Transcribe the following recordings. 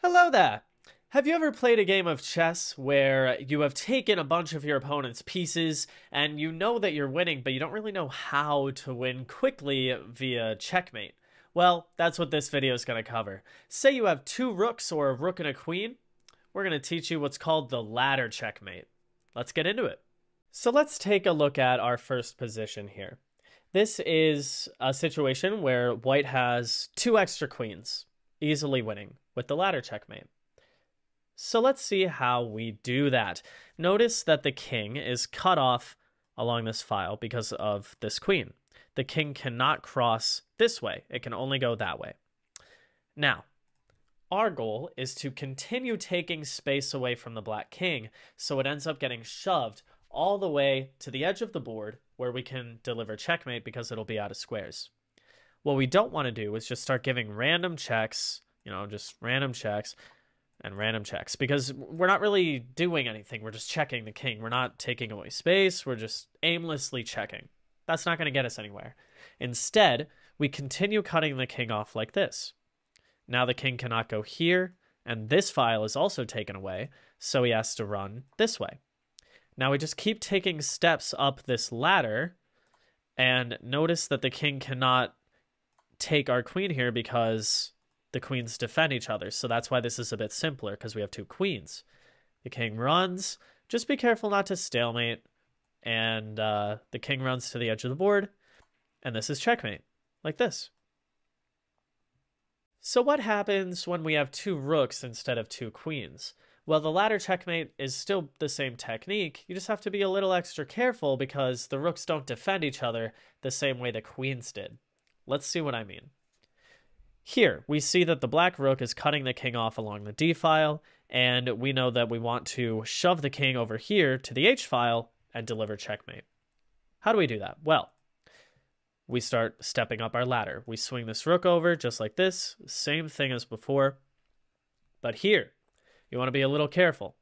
Hello there! Have you ever played a game of chess where you have taken a bunch of your opponent's pieces and you know that you're winning, but you don't really know how to win quickly via checkmate? Well, that's what this video is going to cover. Say you have two rooks or a rook and a queen. We're going to teach you what's called the ladder checkmate. Let's get into it. So let's take a look at our first position here. This is a situation where white has two extra queens, easily winning with the ladder checkmate. So let's see how we do that. Notice that the king is cut off along this file because of this queen. The king cannot cross this way. It can only go that way. Now, our goal is to continue taking space away from the black king, so it ends up getting shoved all the way to the edge of the board where we can deliver checkmate because it'll be out of squares. What we don't want to do is just start giving random checks, just random checks and random checks, because we're not really doing anything. We're just checking the king. We're not taking away space. We're just aimlessly checking. That's not going to get us anywhere. Instead, we continue cutting the king off like this. Now the king cannot go here, and this file is also taken away, so he has to run this way. Now we just keep taking steps up this ladder, and notice that the king cannot take our queen here because the queens defend each other. So that's why this is a bit simpler, because we have two queens. The king runs. Just be careful not to stalemate. And the king runs to the edge of the board. And this is checkmate, like this. So what happens when we have two rooks instead of two queens? Well, the ladder checkmate is still the same technique. You just have to be a little extra careful because the rooks don't defend each other the same way the queens did. Let's see what I mean. Here, we see that the black rook is cutting the king off along the d file, and we know that we want to shove the king over here to the h file and deliver checkmate. How do we do that? Well, we start stepping up our ladder. We swing this rook over just like this, same thing as before. But here, you want to be a little careful.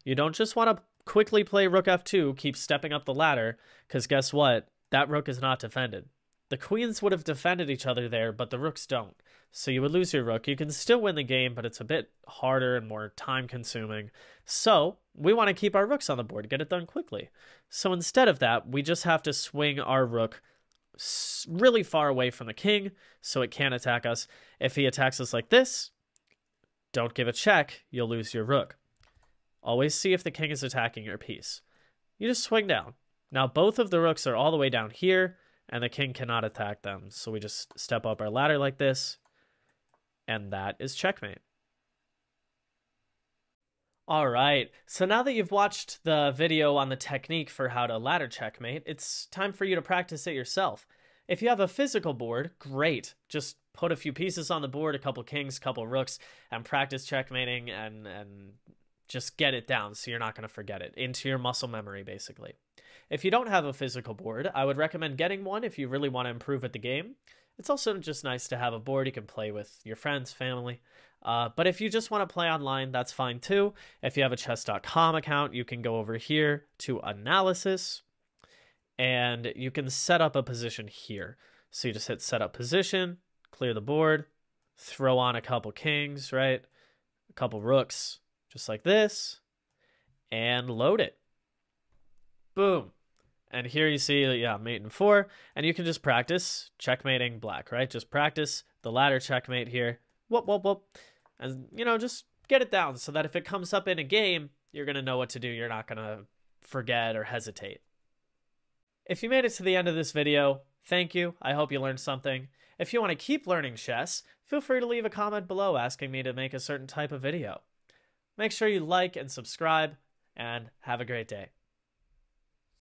You don't just want to quickly play rook f2, keep stepping up the ladder, because guess what? That rook is not defended. The queens would have defended each other there, but the rooks don't. So you would lose your rook. You can still win the game, but it's a bit harder and more time-consuming. So we want to keep our rooks on the board, get it done quickly. So instead of that, we just have to swing our rook really far away from the king so it can't attack us. If he attacks us like this, don't give a check, you'll lose your rook. Always see if the king is attacking your piece. You just swing down. Now both of the rooks are all the way down here, and the king cannot attack them. So we just step up our ladder like this, and that is checkmate. All right, so now that you've watched the video on the technique for how to ladder checkmate, it's time for you to practice it yourself. If you have a physical board, great. Just put a few pieces on the board, a couple kings, couple rooks, and practice checkmating and just get it down so you're not going to forget it, into your muscle memory, basically. If you don't have a physical board, I would recommend getting one if you really want to improve at the game. It's also just nice to have a board you can play with your friends, family. But if you just want to play online, that's fine too. If you have a chess.com account, you can go over here to analysis, and you can set up a position here. So you just hit set up position, clear the board, throw on a couple kings, right? A couple rooks, just like this, and load it. Boom. And here you see, mate in 4, and you can just practice checkmating black, right? Just practice the ladder checkmate here. Whoop, whoop, whoop. And, just get it down so that if it comes up in a game, you're going to know what to do. You're not going to forget or hesitate. If you made it to the end of this video, thank you. I hope you learned something. If you want to keep learning chess, feel free to leave a comment below asking me to make a certain type of video. Make sure you like and subscribe, and have a great day.